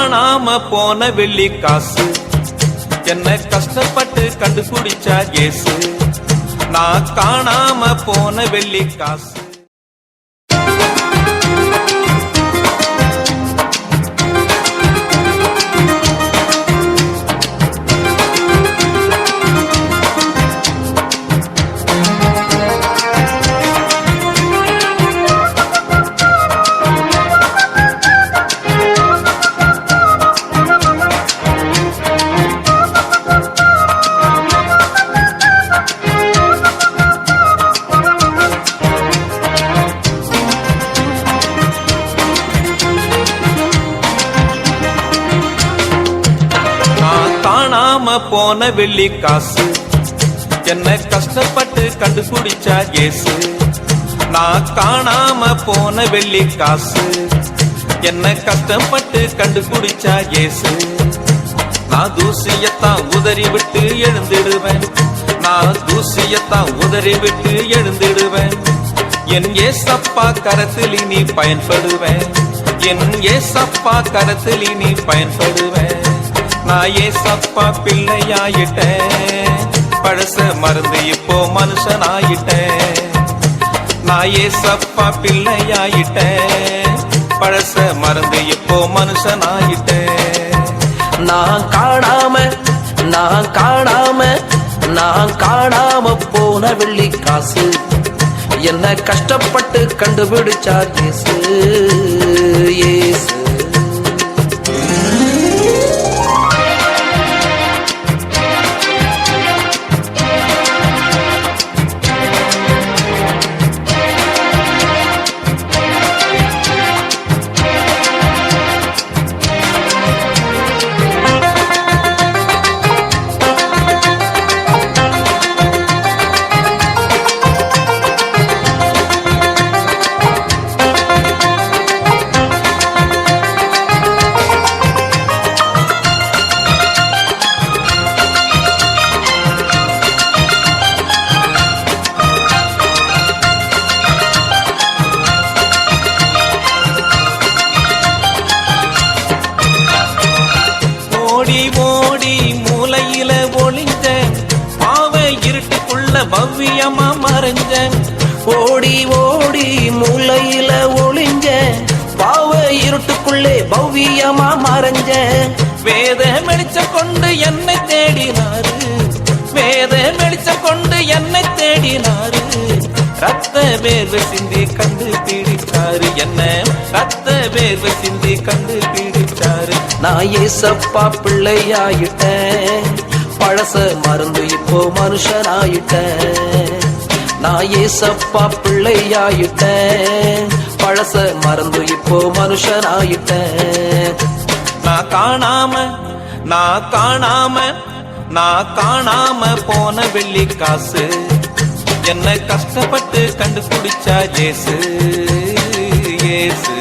காணாம போன வெள்ளி காசு என்ன கஷ்டப்பட்டு கண்டுபிடிச்சா இயேசு. நான் காணாம போன வெள்ளி காசு. போன வெள்ளி காசு என்ன கஷ்டப்பட்டு கண்டுபிடிச்சா இயேசு. நான் காணாம போன வெள்ளி காசு என்ன கஷ்டப்பட்டு கண்டுபிடிச்சா இயேசு. நான் தூசியத்தான் உதறி விட்டு எழுந்திடுவேன். நான் தூசியத்தான் உதறி விட்டு எழுந்திடுவேன். என் ஏசப்பா கரத்தில் நீ பயன்படுவேன். என் ஏசப்பா கரத்தில் நீ பயன்படுவேன். நான் ஏசப்பா பிள்ளையாயிட்டேன். பழச மறந்து இப்போ மனுஷனாயிட்டேன். நான் ஏசப்பா பிள்ளையாயிட்டேன். பழச மறந்து இப்போ மனுஷனாயிட்டேன். நான் காணாம போன வெள்ளி காசு என்ன கஷ்டப்பட்டு கண்டுபிடிச்சார் இயேசு. இயேசு பவ்யமா மறைஞ்சேன். ஓடி ஓடி மூலையில ஒளிஞ்சேன். பாவ இருட்டுக்குள்ளே பவ்யமா மறைஞ்சேன். வேத வெளிச்சம் கொண்டு என்னை தேடினாரு. வேத வெளிச்சம் கொண்டு என்னை தேடினாரு. ரத்த வேர்வை சிந்தி கண்டு பிடிச்சாரு. என்ன ரத்த வேர்வை சிந்தி கண்டு பிடிச்சாரு. நான் ஏசப்பா பிள்ளையாயிட்டேன். பழச மறந்து இப்போ மனுஷனாயிட்டேன். நான் ஏசப்பா பிள்ளையாயிட்டேன். பழச மறந்து இப்போ மனுஷனாயிட்டேன். நான் காணாம போன வெள்ளி காசு என்ன கஷ்டப்பட்டு கண்டுபிடிச்சா இயேசு. இயேசு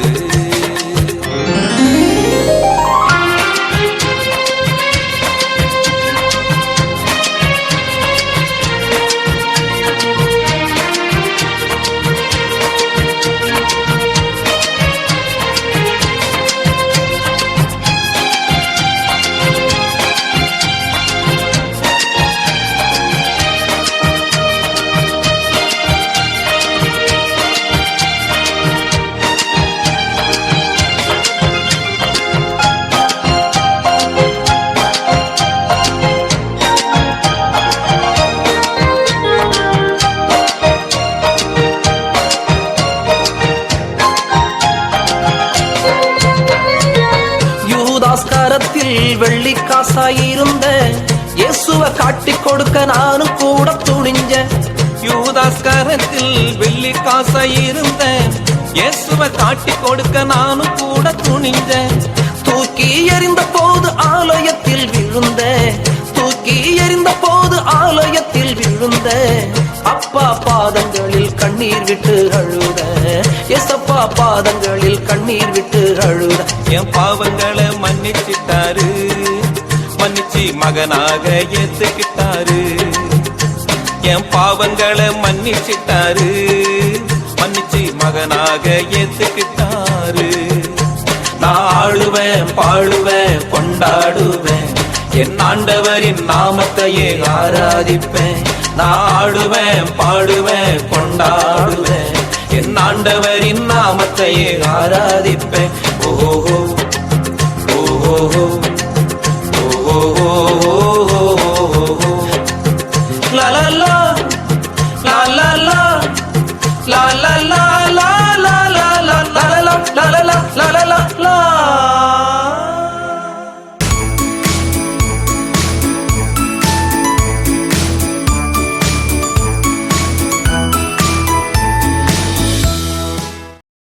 வெள்ளி காசாயிருந்த இயேசுவை காட்டி கொடுக்க நானும் கூட துணிஞ்சேன். யூதாஸ் கரத்தில் வெள்ளி காசாயிருந்த இயேசுவை காட்டி கொடுக்க நானும் கூட துணிஞ்சேன். தூக்கி எறிந்த போது ஆலயத்தில் விழுந்த. தூக்கி எறிந்த போது ஆலயத்தில் விழுந்த. அப்பா பாதங்களில் கண்ணீர் விட்டு அழுத. ஏசப்பா பாதங்களில் கண்ணீர் விட்டு அழுத. என் பாவங்களை மன்னிச்சிட்டாரு. மன்னிச்சு மகனாக ஏத்துக்கிட்டாரு. என் பாவங்களை மன்னிச்சிட்டாரு. மன்னிச்சு மகனாக ஏத்துக்கிட்டாரு. நான் ஆளுவேன் ஆடுவேன் பாடுவேன் கொண்டாடுவேன் என் ஆண்டவரின் நாமத்தையே ஆராதிப்பேன் நான் ஆடுவேன் பாடுவேன் கொண்டாடுவேன் என் ஆண்டவரின் நாமத்தையே ஆராதிப்பேன் ஓஹோ ஓஹோ la la la la la la la la